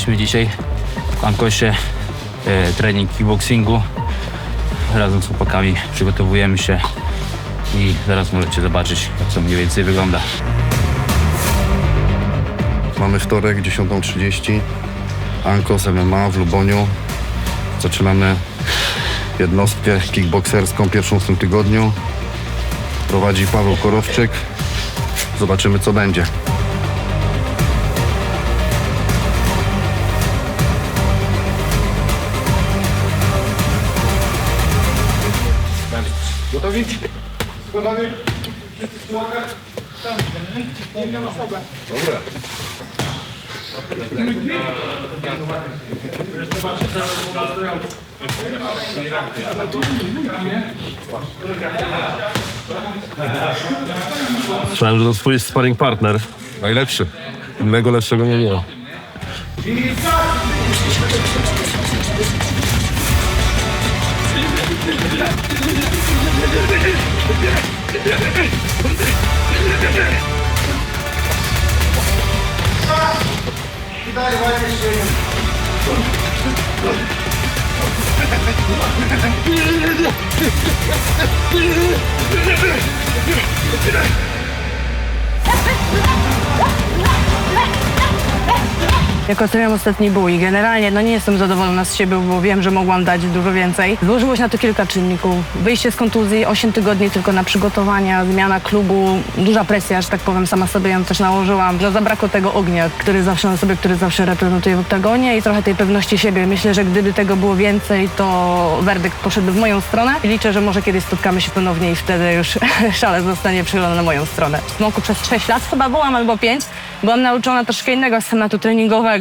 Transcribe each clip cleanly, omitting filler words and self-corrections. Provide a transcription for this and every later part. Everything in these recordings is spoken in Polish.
Jesteśmy dzisiaj w Ankosie, trening kickboxingu. Razem z chłopakami przygotowujemy się i zaraz możecie zobaczyć, jak to mniej więcej wygląda. Mamy wtorek, 10:30. Ankos MMA w Luboniu. Zaczynamy jednostkę kickbokserską, pierwszą w tym tygodniu. Prowadzi Paweł Korowczyk. Zobaczymy, co będzie. Gotowi? Gotowi? Dobra. Słyszałem, że to twój sparring partner. Najlepszy. Innego lepszego nie miał. Jak oceniam ostatni bój, generalnie nie jestem zadowolona z siebie, bo wiem, że mogłam dać dużo więcej. Złożyło się na to kilka czynników. Wyjście z kontuzji, 8 tygodni tylko na przygotowania, zmiana klubu, duża presja, że tak powiem, sama sobie ją też nałożyłam. No, zabrakło tego ognia, który zawsze reprezentuje w oktagonie i trochę tej pewności siebie. Myślę, że gdyby tego było więcej, to werdykt poszedł w moją stronę. I liczę, że może kiedyś spotkamy się ponownie i wtedy już szale zostanie przychylony na moją stronę. W Smoku przez 6 lat chyba byłam albo 5. Byłam nauczona troszkę innego schematu treningowego.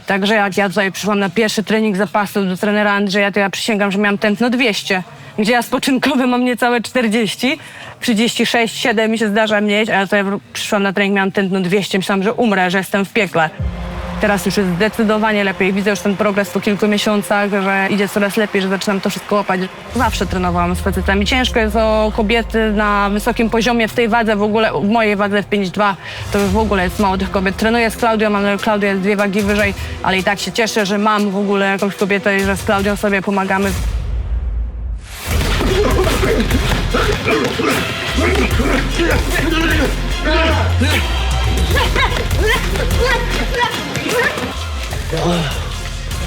Także jak ja tutaj przyszłam na pierwszy trening zapasu do trenera Andrzeja, to ja przysięgam, że miałam tętno 200, gdzie ja spoczynkowe mam niecałe 40, 36, 7 mi się zdarza mieć, a ja tutaj przyszłam na trening, miałam tętno 200, myślałam, że umrę, że jestem w piekle. Teraz już jest zdecydowanie lepiej. Widzę już ten progres po kilku miesiącach, że idzie coraz lepiej, że zaczynam to wszystko łapać. Zawsze trenowałam z facetami. Ciężko jest o kobiety na wysokim poziomie w tej wadze, w ogóle w mojej wadze w 5,2 to już w ogóle jest mało tych kobiet. Trenuję z Klaudią, ale Klaudia jest 2 wagi wyżej, ale i tak się cieszę, że mam w ogóle jakąś kobietę i że z Klaudią sobie pomagamy.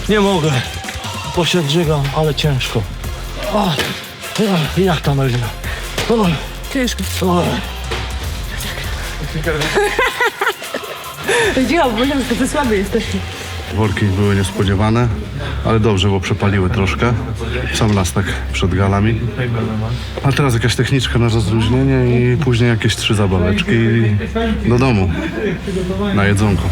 Nie mogę. Bo się drzygam, ale ciężko. O, jak tam, Elina? Ciężko. Działa, bo wiem, że ty słaby jesteś. Worki były niespodziewane, ale dobrze, bo przepaliły troszkę. Sam las tak przed galami. A teraz jakaś techniczka na rozluźnienie i później jakieś 3 zabaweczki i do domu na jedzonko.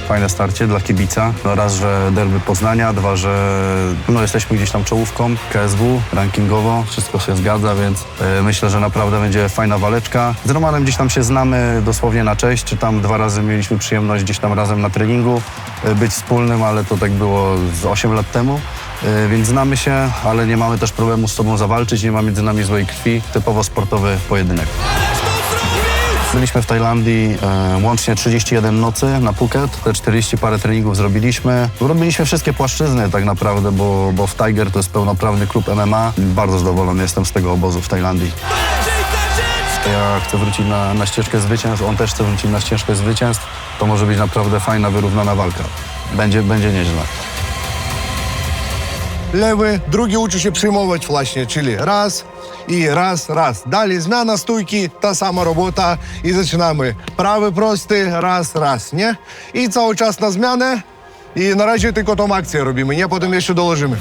Fajne starcie dla kibica. No raz, że derby Poznania, 2, że jesteśmy gdzieś tam czołówką KSW, rankingowo, wszystko się zgadza, więc myślę, że naprawdę będzie fajna waleczka. Z Romanem gdzieś tam się znamy dosłownie na cześć, czy tam 2 razy mieliśmy przyjemność gdzieś tam razem na treningu być wspólnym, ale to tak było z 8 lat temu. Więc znamy się, ale nie mamy też problemu z sobą zawalczyć, nie ma między nami złej krwi, typowo sportowy pojedynek. Byliśmy w Tajlandii łącznie 31 nocy na Phuket, te 40 parę treningów zrobiliśmy. Robiliśmy wszystkie płaszczyzny tak naprawdę, bo w Tiger to jest pełnoprawny klub MMA. Bardzo zadowolony jestem z tego obozu w Tajlandii. Ja chcę wrócić na ścieżkę zwycięstw, on też chce wrócić na ścieżkę zwycięstw. To może być naprawdę fajna, wyrównana walka. Będzie nieźle. Lewy, drugi uczy się przyjmować właśnie, czyli raz i raz. Dalej zmiana stójki, ta sama robota i zaczynamy. Prawy prosty, raz, nie? I cały czas na zmianę i na razie tylko tą akcję robimy, nie? Potem jeszcze dołożymy.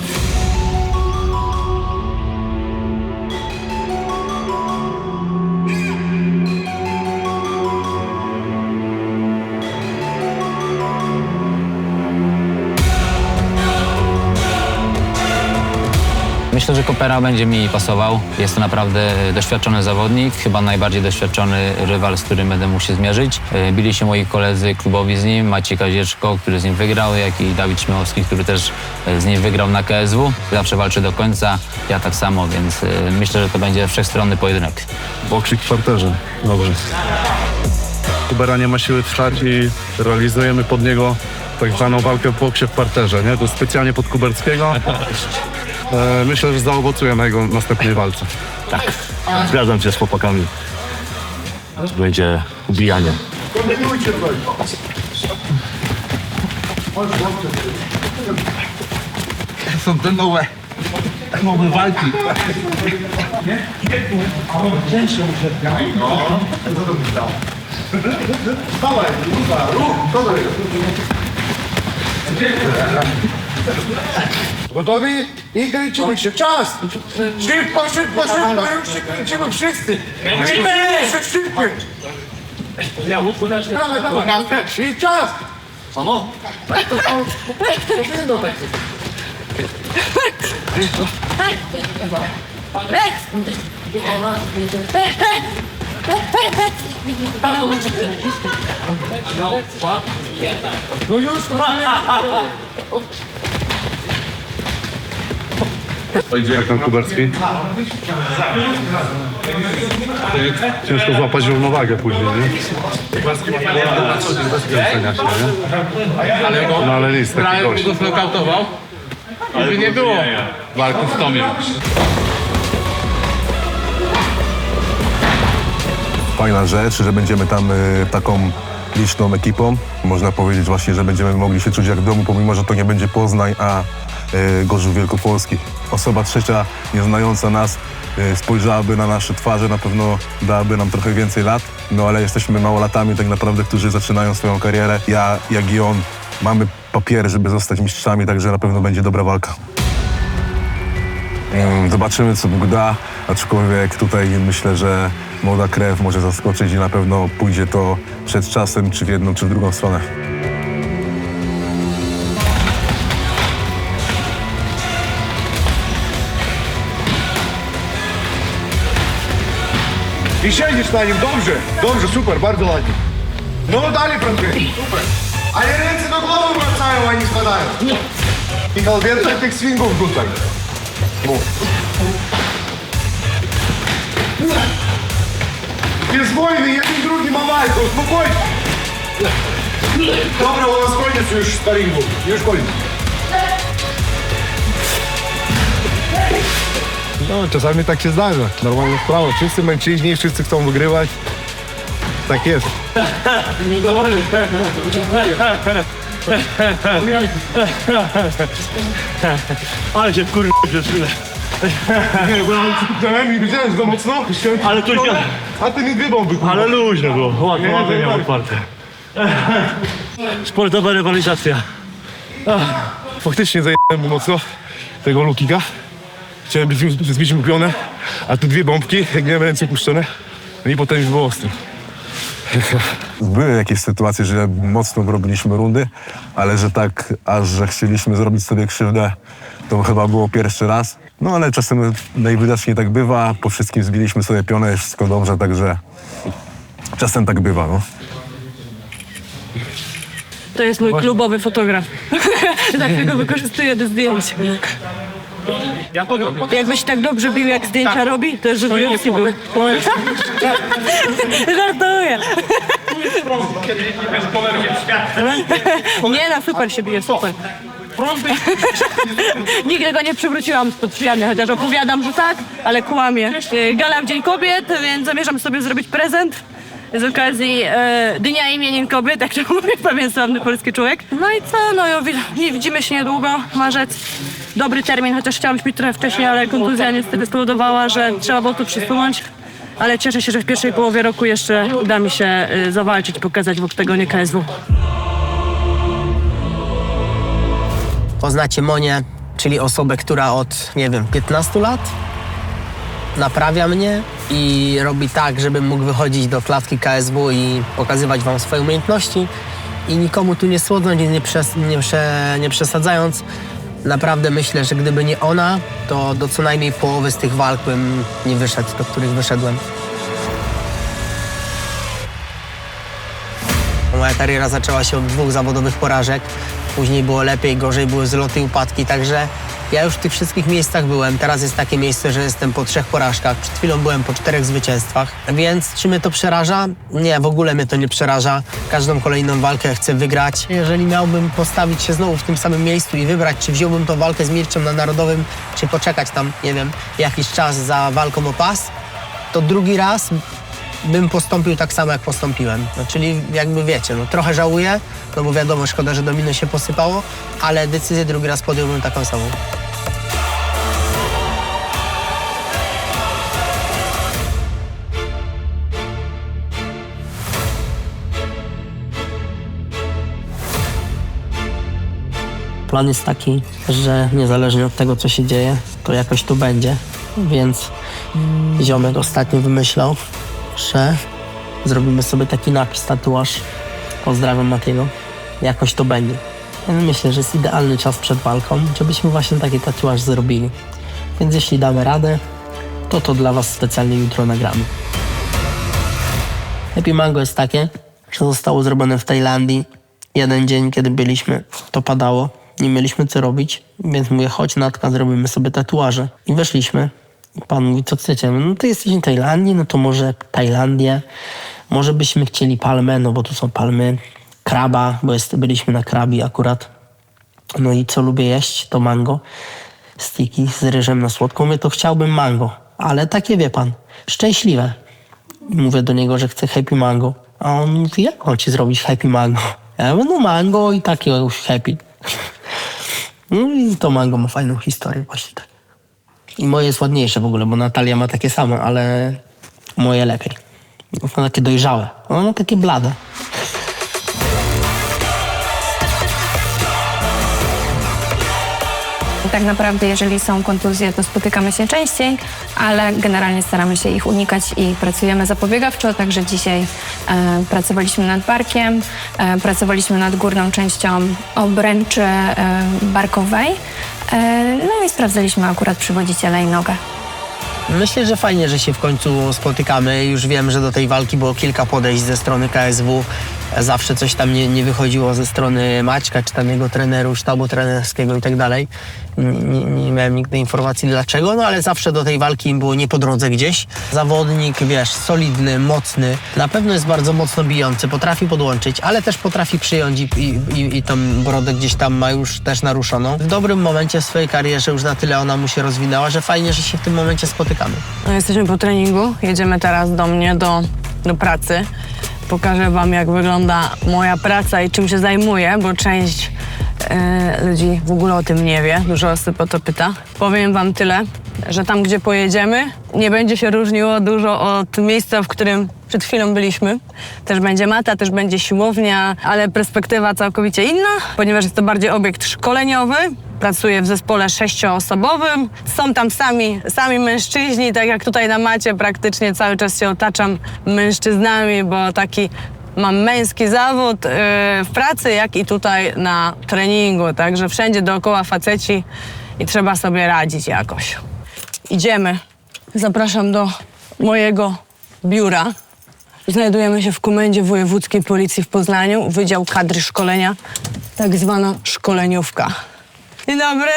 Myślę, że Kopera będzie mi pasował. Jest to naprawdę doświadczony zawodnik, chyba najbardziej doświadczony rywal, z którym będę mógł się zmierzyć. Bili się moi koledzy klubowi z nim, Maciej Kazieczko, który z nim wygrał, jak i Dawid Śmiałowski, który też z nim wygrał na KSW. Zawsze walczy do końca, ja tak samo, więc myślę, że to będzie wszechstronny pojedynek. Boksik w parterze. Dobrze. Kubera nie ma siły wstać i realizujemy pod niego tak zwaną walkę w boksie w parterze, nie? To jest specjalnie pod Kuberskiego. Myślę, że zaowocuje na jego następnej walce. Zgadzam się z chłopakami. Będzie ubijanie. Są te nowe walki. Gotowi? I kręcimy się. Czas! Szybko, szybko, szybko! Już się kręcimy wszyscy! Szybko! Dawaj, dawaj! I czas! No już! Jak tam Kuberski? Ciężko złapać równowagę później, nie? Kuberski ma na co dzień bez kręcenia się, nie? No ale jest taki gość. Go znokautował. Żeby nie było walki z Tomiem. Fajna rzecz, że będziemy tam taką liczną ekipą. Można powiedzieć właśnie, że będziemy mogli się czuć jak w domu, pomimo że to nie będzie Poznań, a Gorzów Wielkopolski. Osoba trzecia, nieznająca nas, spojrzałaby na nasze twarze, na pewno dałaby nam trochę więcej lat. No ale jesteśmy małolatami tak naprawdę, którzy zaczynają swoją karierę. Ja, jak i on, mamy papiery, żeby zostać mistrzami, także na pewno będzie dobra walka. Zobaczymy, co Bóg da, aczkolwiek tutaj myślę, że młoda krew może zaskoczyć i na pewno pójdzie to przed czasem, czy w jedną, czy w drugą stronę. I siedzisz na nim, dobrze, dobrze, super, bardzo ładnie. No dalej, Franklin, super. Ale ręce do głowy wracają, a nie spadają. Michał, więcej tych swingów tutaj. Jest wojny, jeden drugi ma walkę, spokojnie. Dobra, u nas koniec już sparingu, już koniec. No, czasami tak się zdarza. Normalna sprawa. Wszyscy mężczyźni, wszyscy chcą wygrywać. Tak jest. Ale się kurwa przez chwilę. Nie, bo ja widziałem, że to mocno. Ale tu się... A ty nie dwie bomby, kurwa. Ale luźno było. Ładnie miał otwarte. Sportowa rywalizacja. Faktycznie zajebałem mu mocno tego lukika. Chciałem zbić mu pionę, a tu dwie bombki, jak miałem ręce puszczone. No i potem już było ostro. Były jakieś sytuacje, że mocno robiliśmy rundy, ale że tak, aż że chcieliśmy zrobić sobie krzywdę, to chyba było pierwszy raz. No ale czasem najwidoczniej tak bywa, po wszystkim zbiliśmy sobie pionę, jest wszystko dobrze, także czasem tak bywa, no. To jest mój klubowy fotograf. Dlatego wykorzystuję do zdjęć. Jakbyś tak dobrze bił, jak zdjęcia robi, to już więcej był. Żartuję. Nie, no super się bije, super. Nigdy go nie przywróciłam spod drzwiami, chociaż opowiadam, że tak, ale kłamie. Gala w Dzień Kobiet, więc zamierzam sobie zrobić prezent z okazji Dnia Imienin Kobiet, jak to mówi pewien sławny polski człowiek. No i co, no widzimy się niedługo, marzec. Dobry termin, chociaż chciałam być trochę wcześniej, ale kontuzja niestety spowodowała, że trzeba było to przesunąć. Ale cieszę się, że w pierwszej połowie roku jeszcze uda mi się zawalczyć, pokazać w oktagonie KSW. Poznacie Monię, czyli osobę, która od, nie wiem, 15 lat naprawia mnie i robi tak, żebym mógł wychodzić do klatki KSW i pokazywać wam swoje umiejętności i nikomu tu nie słodząc i nie przesadzając. Naprawdę myślę, że gdyby nie ona, to do co najmniej połowy z tych walk bym nie wyszedł, do których wyszedłem. Moja kariera zaczęła się od 2 zawodowych porażek. Później było lepiej, gorzej, były zloty i upadki, także Ja już w tych wszystkich miejscach byłem. Teraz jest takie miejsce, że jestem po 3 porażkach. Przed chwilą byłem po 4 zwycięstwach. Więc czy mnie to przeraża? Nie, w ogóle mnie to nie przeraża. Każdą kolejną walkę chcę wygrać. Jeżeli miałbym postawić się znowu w tym samym miejscu i wybrać, czy wziąłbym tą walkę z Mirczem na Narodowym, czy poczekać tam, nie wiem, jakiś czas za walką o pas, to drugi raz bym postąpił tak samo, jak postąpiłem. No, czyli jakby wiecie, no trochę żałuję, no bo wiadomo, szkoda, że domino się posypało, ale decyzję drugi raz podjąłbym taką samą. Plan jest taki, że niezależnie od tego, co się dzieje, to jakoś tu będzie, więc ziomek ostatnio wymyślał, że zrobimy sobie taki napis, tatuaż. Pozdrawiam Matiego. Jakoś to będzie. Ja myślę, że jest idealny czas przed walką, żebyśmy właśnie taki tatuaż zrobili. Więc jeśli damy radę, to dla was specjalnie jutro nagramy. Happy Mango jest takie, że zostało zrobione w Tajlandii. Jeden dzień, kiedy byliśmy, to padało. Nie mieliśmy co robić, więc mówię, chodź Natka, zrobimy sobie tatuaże. I weszliśmy. Pan mówi, co chcecie? No ty jesteś w Tajlandii, no to może Tajlandię. Może byśmy chcieli palmę, no bo tu są palmy. Kraba, bo byliśmy na krabi akurat. No i co lubię jeść, to mango. Stiki z ryżem na słodką. Mówię, to chciałbym mango. Ale takie, wie pan, szczęśliwe. Mówię do niego, że chcę happy mango. A on mówi, jak mam ci zrobić happy mango? Ja mówię, no mango i takie już happy. No i to mango ma fajną historię właśnie tak. I moje jest ładniejsze w ogóle, bo Natalia ma takie same, ale moje lepiej. Ono takie dojrzałe. Ono takie blade. Tak naprawdę, jeżeli są kontuzje, to spotykamy się częściej, ale generalnie staramy się ich unikać i pracujemy zapobiegawczo. Także dzisiaj pracowaliśmy nad barkiem, pracowaliśmy nad górną częścią obręczy barkowej, no i sprawdzaliśmy akurat przywodziciela i nogę. Myślę, że fajnie, że się w końcu spotykamy. Już wiem, że do tej walki było kilka podejść ze strony KSW. Zawsze coś tam nie wychodziło ze strony Maćka, czy tam jego trenerów, sztabu trenerskiego i tak dalej. Nie miałem nigdy informacji dlaczego, no ale zawsze do tej walki im było nie po drodze gdzieś. Zawodnik, wiesz, solidny, mocny. Na pewno jest bardzo mocno bijący, potrafi podłączyć, ale też potrafi przyjąć i tą brodę gdzieś tam ma już też naruszoną. W dobrym momencie w swojej karierze już na tyle ona mu się rozwinęła, że fajnie, że się w tym momencie spotykamy. No, jesteśmy po treningu, jedziemy teraz do mnie, do pracy. Pokażę wam, jak wygląda moja praca i czym się zajmuję, bo część ludzi w ogóle o tym nie wie, dużo osób o to pyta. Powiem wam tyle, że tam, gdzie pojedziemy, nie będzie się różniło dużo od miejsca, w którym przed chwilą byliśmy. Też będzie mata, też będzie siłownia, ale perspektywa całkowicie inna, ponieważ jest to bardziej obiekt szkoleniowy. Pracuję w zespole 6-osobowym. Są tam sami mężczyźni, tak jak tutaj na macie praktycznie cały czas się otaczam mężczyznami, bo taki mam męski zawód w pracy, jak i tutaj na treningu. Także wszędzie dookoła faceci i trzeba sobie radzić jakoś. Idziemy. Zapraszam do mojego biura. Znajdujemy się w Komendzie Wojewódzkiej Policji w Poznaniu, Wydział Kadry Szkolenia, tak zwana szkoleniówka. Dzień dobry.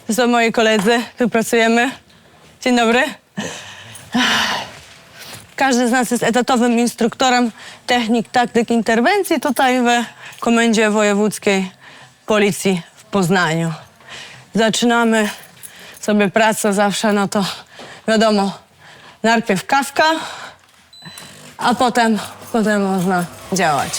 To są moi koledzy, tu pracujemy. Dzień dobry. Każdy z nas jest etatowym instruktorem technik, taktyk, interwencji tutaj w Komendzie Wojewódzkiej Policji w Poznaniu. Zaczynamy sobie pracę zawsze, no to wiadomo, najpierw kawka, a potem można działać.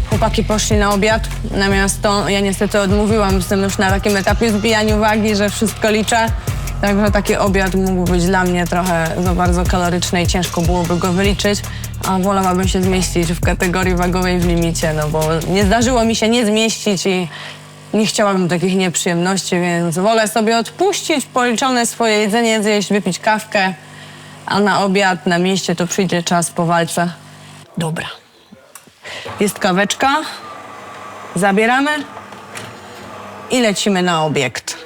Chłopaki poszli na obiad, natomiast ja niestety odmówiłam, jestem już na takim etapie zbijania wagi, że wszystko liczę. Także taki obiad mógł być dla mnie trochę za bardzo kaloryczny i ciężko byłoby go wyliczyć, a wolałabym się zmieścić w kategorii wagowej w limicie, no bo nie zdarzyło mi się nie zmieścić i nie chciałabym takich nieprzyjemności, więc wolę sobie odpuścić, policzone swoje jedzenie zjeść, wypić kawkę, a na obiad, na mieście to przyjdzie czas po walce. Dobra. Jest kaweczka, zabieramy i lecimy na obiekt.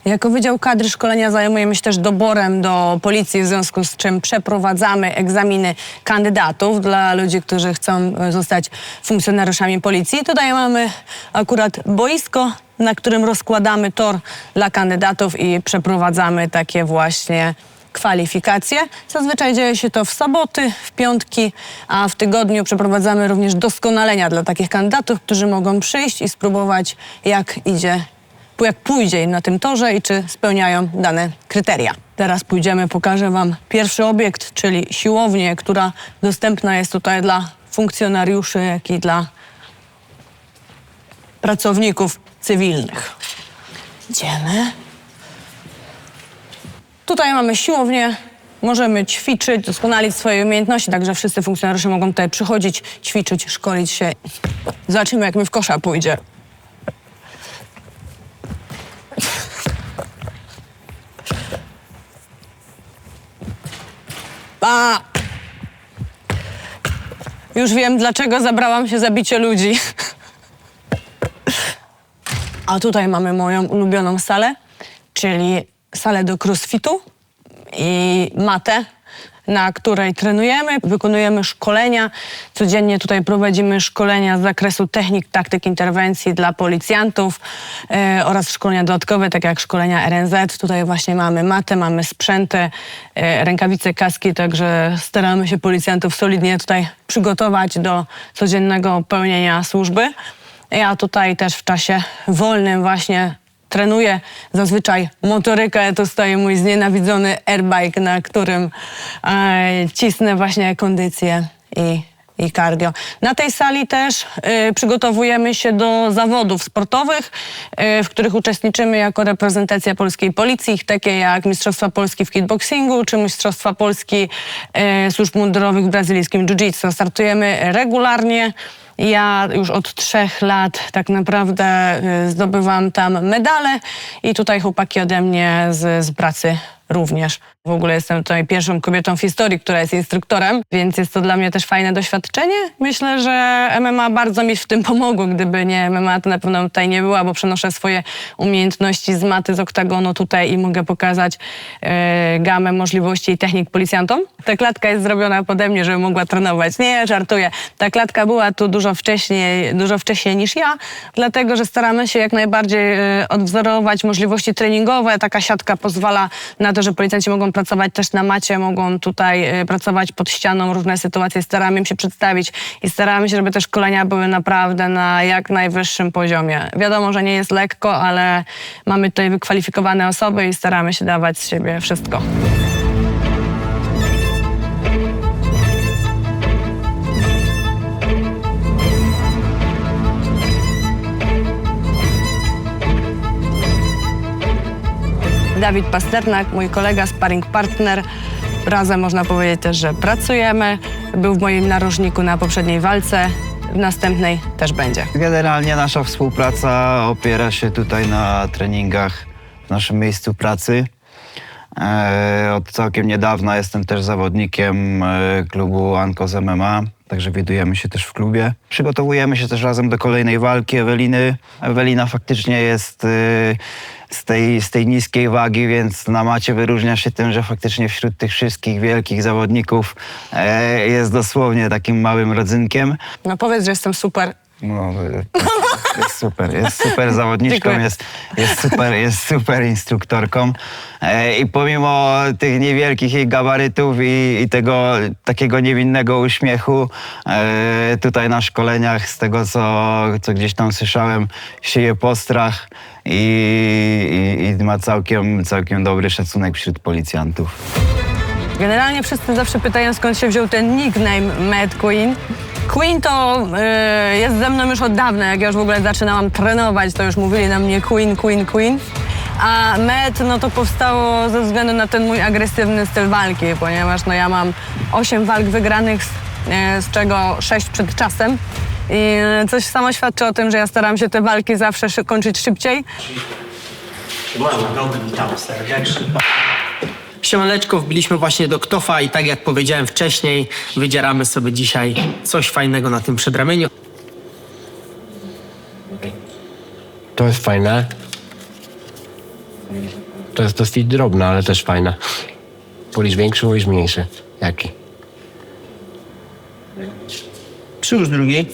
Jako Wydział Kadry Szkolenia zajmujemy się też doborem do policji, w związku z czym przeprowadzamy egzaminy kandydatów dla ludzi, którzy chcą zostać funkcjonariuszami policji. Tutaj mamy akurat boisko, na którym rozkładamy tor dla kandydatów i przeprowadzamy takie właśnie kwalifikacje. Zazwyczaj dzieje się to w soboty, w piątki, a w tygodniu przeprowadzamy również doskonalenia dla takich kandydatów, którzy mogą przyjść i spróbować, jak pójdzie im na tym torze i czy spełniają dane kryteria. Teraz pójdziemy, pokażę wam pierwszy obiekt, czyli siłownię, która dostępna jest tutaj dla funkcjonariuszy, jak i dla pracowników cywilnych. Idziemy. Tutaj mamy siłownię, możemy ćwiczyć, doskonalić swoje umiejętności, także wszyscy funkcjonariusze mogą tutaj przychodzić, ćwiczyć, szkolić się. Zobaczymy, jak mi w kosza pójdzie. Już wiem, dlaczego zabrałam się za bicie ludzi. A tutaj mamy moją ulubioną salę, czyli salę do crossfitu i matę, na której trenujemy, wykonujemy szkolenia. Codziennie tutaj prowadzimy szkolenia z zakresu technik, taktyk interwencji dla policjantów oraz szkolenia dodatkowe, tak jak szkolenia RNZ. Tutaj właśnie mamy matę, mamy sprzęty, rękawice, kaski, także staramy się policjantów solidnie tutaj przygotować do codziennego pełnienia służby. Ja tutaj też w czasie wolnym właśnie trenuję zazwyczaj motorykę. To stoi mój znienawidzony airbike, na którym cisnę właśnie kondycję i cardio. Na tej sali też przygotowujemy się do zawodów sportowych, w których uczestniczymy jako reprezentacja polskiej policji, takie jak Mistrzostwa Polski w kickboxingu czy Mistrzostwa Polski służb mundurowych w brazylijskim jiu-jitsu. Startujemy regularnie. Ja już od 3 lat tak naprawdę zdobywam tam medale i tutaj chłopaki ode mnie z pracy również. W ogóle jestem tutaj pierwszą kobietą w historii, która jest instruktorem, więc jest to dla mnie też fajne doświadczenie. Myślę, że MMA bardzo mi w tym pomogło. Gdyby nie MMA, to na pewno tutaj nie była, bo przenoszę swoje umiejętności z maty, z oktagonu tutaj i mogę pokazać gamę możliwości i technik policjantom. Ta klatka jest zrobiona pode mnie, żeby mogła trenować. Nie, żartuję. Ta klatka była tu dużo wcześniej niż ja, dlatego, że staramy się jak najbardziej odwzorować możliwości treningowe. Taka siatka pozwala na to, że policjanci mogą pracować też na macie, mogą tutaj pracować pod ścianą, różne sytuacje. Staramy im się przedstawić i staramy się, żeby te szkolenia były naprawdę na jak najwyższym poziomie. Wiadomo, że nie jest lekko, ale mamy tutaj wykwalifikowane osoby i staramy się dawać z siebie wszystko. Dawid Pasternak, mój kolega, sparring partner. Razem można powiedzieć też, że pracujemy. Był w moim narożniku na poprzedniej walce. W następnej też będzie. Generalnie nasza współpraca opiera się tutaj na treningach w naszym miejscu pracy. Od całkiem niedawna jestem też zawodnikiem klubu Ankos MMA, także widujemy się też w klubie. Przygotowujemy się też razem do kolejnej walki Eweliny. Ewelina faktycznie jest z tej niskiej wagi, więc na macie wyróżnia się tym, że faktycznie wśród tych wszystkich wielkich zawodników jest dosłownie takim małym rodzynkiem. No powiedz, że jestem super. No, jest super zawodniczką, jest super instruktorką i pomimo tych niewielkich jej gabarytów i tego takiego niewinnego uśmiechu tutaj na szkoleniach, z tego co gdzieś tam słyszałem, sieje postrach i ma całkiem dobry szacunek wśród policjantów. Generalnie wszyscy zawsze pytają, skąd się wziął ten nickname Mad Queen. Queen to jest ze mną już od dawna. Jak ja już w ogóle zaczynałam trenować, to już mówili na mnie Queen. A Mad, no to powstało ze względu na ten mój agresywny styl walki, ponieważ no ja mam 8 walk wygranych, z czego 6 przed czasem. I coś samo świadczy o tym, że ja staram się te walki zawsze kończyć szybciej. Witam serdecznie. Siemaneczko, wbiliśmy właśnie do Ktofa i tak jak powiedziałem wcześniej, wydzieramy sobie dzisiaj coś fajnego na tym przedramieniu. To jest fajne. To jest dosyć drobne, ale też fajne. Wolisz większy, wolisz mniejszy? Jaki? Przyłóż drugi.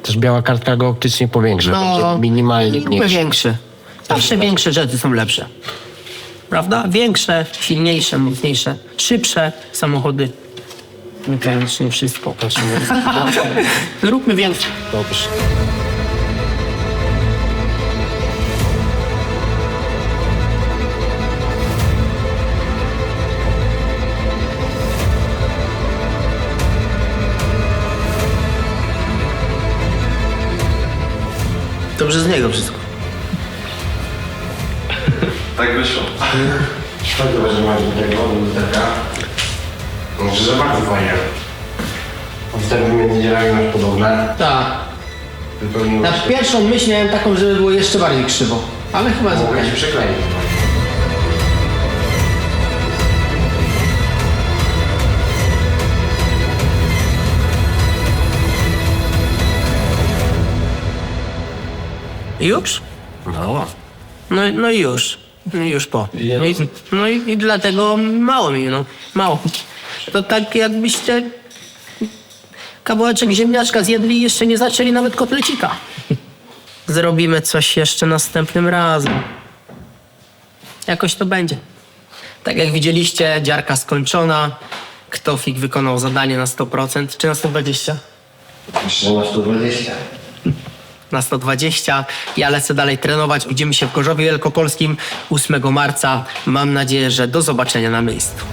Też biała kartka go optycznie powiększa. No, Minimalnie Lubmy mniejszy. większe. Zawsze większe rzeczy są lepsze. Prawda? Większe, silniejsze, mocniejsze, szybsze samochody. Niekoniecznie wszystko. Zróbmy większe. Dobrze. Dobrze z niego wszystko. Tak wyszło. Szkoda, że masz do tego lusterka. Może za bardzo fajnie. Wtedy między dzielami masz podobne. Tak. Wypełniło Na się. pierwszą myśl miałem taką, żeby było jeszcze bardziej krzywo. Ale chyba jest okej. Mogę się przekleić. Już? No. No i już. No i już po. I dlatego mało mi, no. Mało. To tak jakbyście kawałeczek ziemniaczka zjedli i jeszcze nie zaczęli nawet kotlecika. Zrobimy coś jeszcze następnym razem. Jakoś to będzie. Tak jak widzieliście, dziarka skończona. Ktofik wykonał zadanie na 100%, czy na 120%? Myślę, że na 120. Na 120. Ja lecę dalej trenować. Widzimy się w Gorzowie Wielkopolskim 8 marca. Mam nadzieję, że do zobaczenia na miejscu.